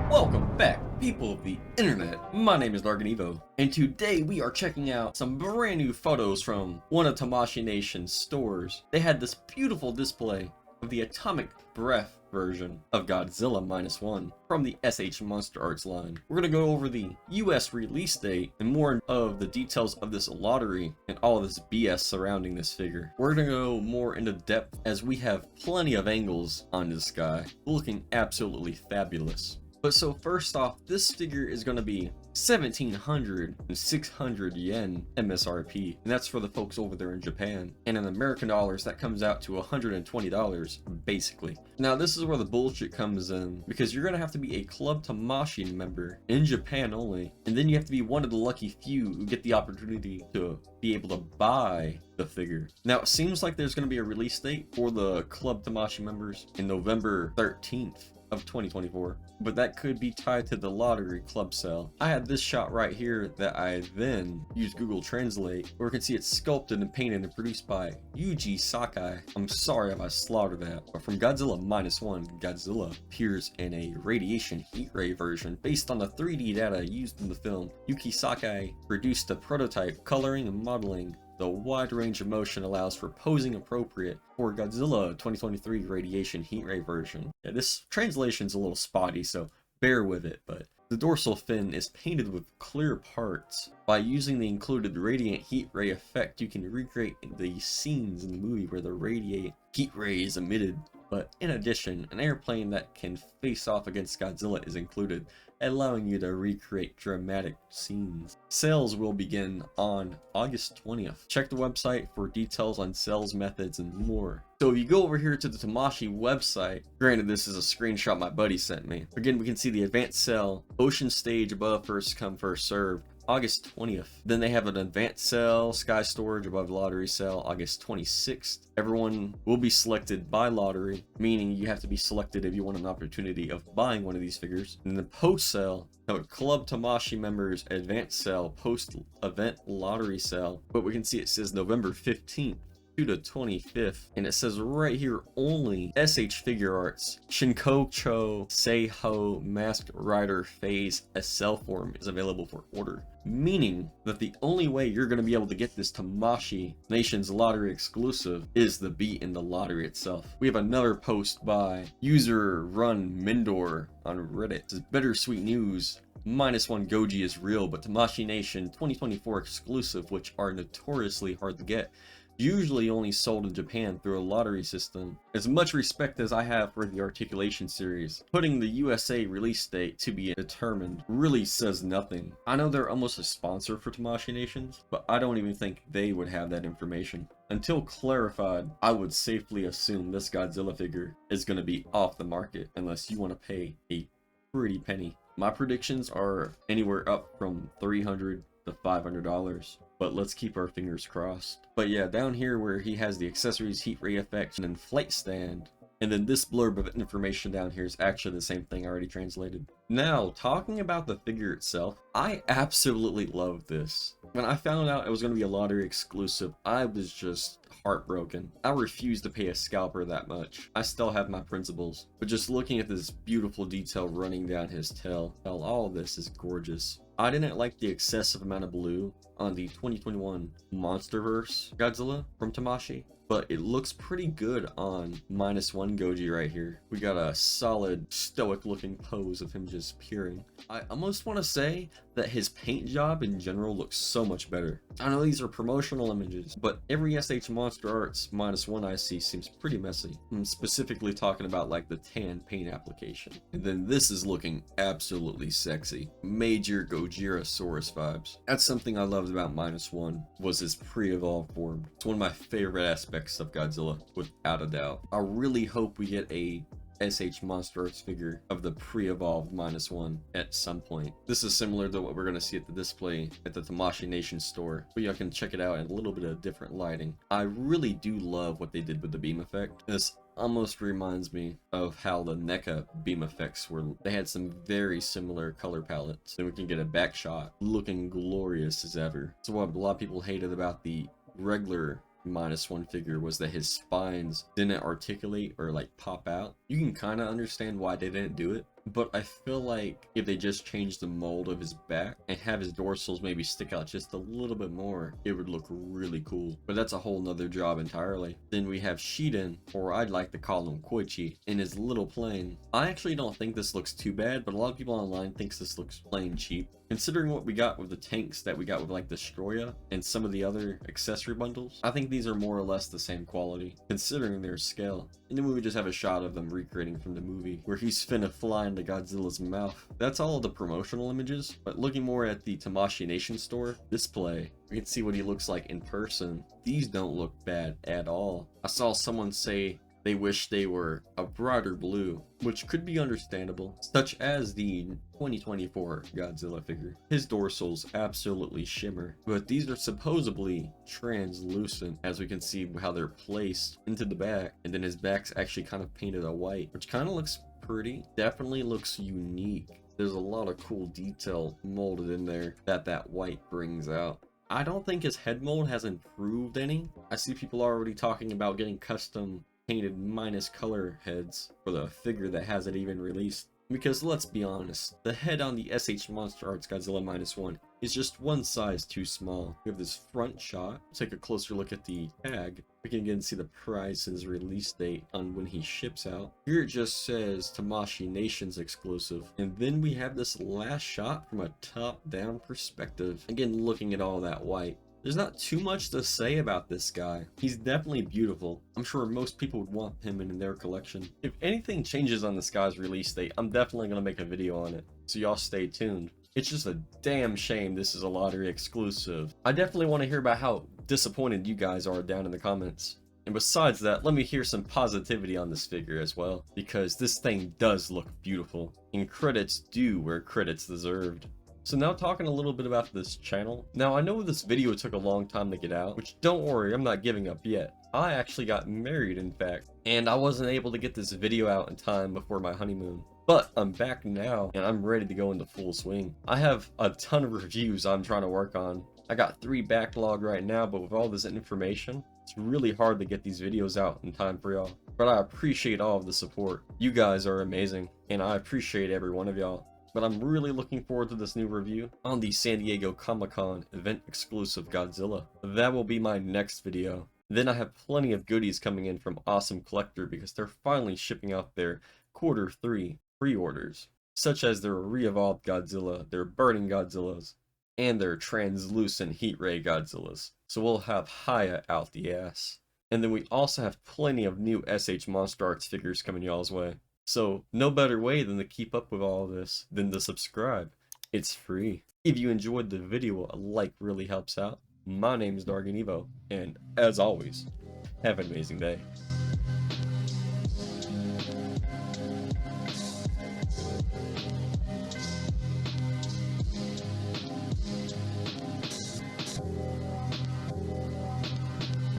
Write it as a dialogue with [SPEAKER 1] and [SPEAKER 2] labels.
[SPEAKER 1] Welcome back, people of the internet. My name is DargonEvo, and today we are checking out some brand new photos from one of Tamshii Nation's stores. They had this beautiful display of the atomic breath version of Godzilla -1 from the S.H.Monsterarts line. We're going to go over the US release date and more of the details of this lottery and all of this BS surrounding this figure. We're going to go more into depth as we have plenty of angles on this guy, looking absolutely fabulous. But so first off, this figure is going to be 1,700 and 600 yen MSRP, and that's for the folks over there in Japan. And in American dollars, that comes out to $120 basically. Now this is where the bullshit comes in, because you're going to have to be a Club Tamshii member in Japan only, and then you have to be one of the lucky few who get the opportunity to be able to buy the figure. Now it seems like there's going to be a release date for the Club Tamshii members in November 13th. Of 2024, but that could be tied to the lottery club sale. I had this shot right here that I then used Google Translate, where you can see it's sculpted and painted and produced by Yuji Sakai. I'm sorry if I slaughtered that, but from Godzilla -1, Godzilla appears in a radiation heat ray version based on the 3D data used in the film. Yuki Sakai produced the prototype, coloring and modeling. The wide range of motion allows for posing appropriate for Godzilla 2023 radiation heat ray version. Yeah, this translation's a little spotty, so bear with it, but the dorsal fin is painted with clear parts. By using the included radiant heat ray effect, you can recreate the scenes in the movie where the radiant heat ray is emitted. But in addition, an airplane that can face off against Godzilla is included, allowing you to recreate dramatic scenes. Sales will begin on August 20th. Check the website for details on sales methods and more. So if you go over here to the Tamshii website, granted this is a screenshot my buddy sent me. Again, we can see the advanced sale, ocean stage above, first come first served. August 20th. Then they have an advanced sale, sky storage above lottery sale, August 26th. Everyone will be selected by lottery, meaning you have to be selected if you want an opportunity of buying one of these figures. And the post sale, Club Tamshii members advanced sale, post event lottery sale. But we can see it says November 15th. To the 25th, and it says right here only S.H. Figure Arts Shinkocho Seiho Masked Rider Phase SL form is available for order, meaning that the only way you're going to be able to get this Tamshii Nation's lottery exclusive is the beat in the lottery itself. We have another post by user Run Mindor on Reddit. It says bittersweet news. -1 Goji is real, but Tamshii Nation 2024 exclusive, which are notoriously hard to get, usually only sold in Japan through a lottery system. As much respect as I have for the articulation series, putting the USA release date to be determined really says nothing. I know they're almost a sponsor for Tamshii Nations, but I don't even think they would have that information. Until clarified, I would safely assume this Godzilla figure is going to be off the market unless you want to pay a pretty penny. My predictions are anywhere up from $300 to $500. But let's keep our fingers crossed. But yeah, down here where he has the accessories, heat ray effects, and then flight stand, and then this blurb of information down here is actually the same thing I already translated. Now, talking about the figure itself, I absolutely love this. When I found out it was going to be a lottery exclusive, I was just heartbroken. I refuse to pay a scalper that much. I still have my principles. But just looking at this beautiful detail running down his tail, all of this is gorgeous. I didn't like the excessive amount of blue on the 2021 Monsterverse Godzilla from Tamshii, but it looks pretty good on -1 Goji right here. We got a solid stoic looking pose of him just peering. I almost want to say that his paint job in general looks so much better. I know these are promotional images, but every S.H.Monsterarts -1 I see seems pretty messy. I'm specifically talking about like the tan paint application. And then this is looking absolutely sexy. Major Gojirasaurus vibes. That's something I loved about -1, was his pre-evolved form. It's one of my favorite aspects of Godzilla, without a doubt. I really hope we get a S.H.Monsterarts figure of the pre-evolved -1 at some point. This is similar to what we're going to see at the display at the Tamshii Nation store, but y'all can check it out in a little bit of different lighting. I really do love what they did with the beam effect. This almost reminds me of how the NECA beam effects were. They had some very similar color palettes. Then we can get a back shot looking glorious as ever. So what a lot of people hated about the regular -1 figure was that his spines didn't articulate or like pop out. You can kind of understand why they didn't do it, but I feel like if they just changed the mold of his back and have his dorsals maybe stick out just a little bit more, it would look really cool. But that's a whole nother job entirely. Then we have Shiden, or I'd like to call him Koichi, in his little plane. I actually don't think this looks too bad, but a lot of people online thinks this looks plain cheap. Considering what we got with the tanks that we got with like Destroya and some of the other accessory bundles, I think these are more or less the same quality, considering their scale. And then we would just have a shot of them recreating from the movie, where he's finna fly into Godzilla's mouth. That's all of the promotional images, but looking more at the Tamshii Nation store display, we can see what he looks like in person. These don't look bad at all. I saw someone say they wish they were a brighter blue, which could be understandable, such as the 2024 Godzilla figure. His dorsals absolutely shimmer, but these are supposedly translucent, as we can see how they're placed into the back, and then his back's actually kind of painted a white, which kind of looks pretty. Definitely looks unique. There's a lot of cool detail molded in there that white brings out. I don't think his head mold has improved any. I see people already talking about getting custom painted minus color heads for the figure that hasn't even released. Because let's be honest, the head on the S.H.Monsterarts Godzilla -1 is just one size too small. We have this front shot. Take a closer look at the tag. We can again see the price and his release date on when he ships out. Here it just says Tamshii Nation's exclusive. And then we have this last shot from a top-down perspective. Again, looking at all that white. There's not too much to say about this guy. He's definitely beautiful. I'm sure most people would want him in their collection. If anything changes on this guy's release date, I'm definitely going to make a video on it. So y'all stay tuned. It's just a damn shame this is a lottery exclusive. I definitely want to hear about how disappointed you guys are down in the comments. And besides that, let me hear some positivity on this figure as well, because this thing does look beautiful. And credits due where credits deserved. So now talking a little bit about this channel. Now I know this video took a long time to get out, which don't worry, I'm not giving up yet. I actually got married, in fact, and I wasn't able to get this video out in time before my honeymoon. But I'm back now and I'm ready to go into full swing. I have a ton of reviews I'm trying to work on. I got 3 backlog right now, but with all this information, it's really hard to get these videos out in time for y'all. But I appreciate all of the support. You guys are amazing, and I appreciate every one of y'all. But I'm really looking forward to this new review on the San Diego Comic-Con event exclusive Godzilla. That will be my next video. Then I have plenty of goodies coming in from Awesome Collector because they're finally shipping out their Q3 pre-orders, such as their re-evolved Godzilla, their burning Godzillas, and their translucent heat ray Godzillas. So we'll have Hiya out the ass. And then we also have plenty of new S.H.Monsterarts figures coming y'all's way. So no better way than to keep up with all of this than to subscribe. It's free. If you enjoyed the video, a like really helps out. My name is DargonEvo, and as always, have an amazing day.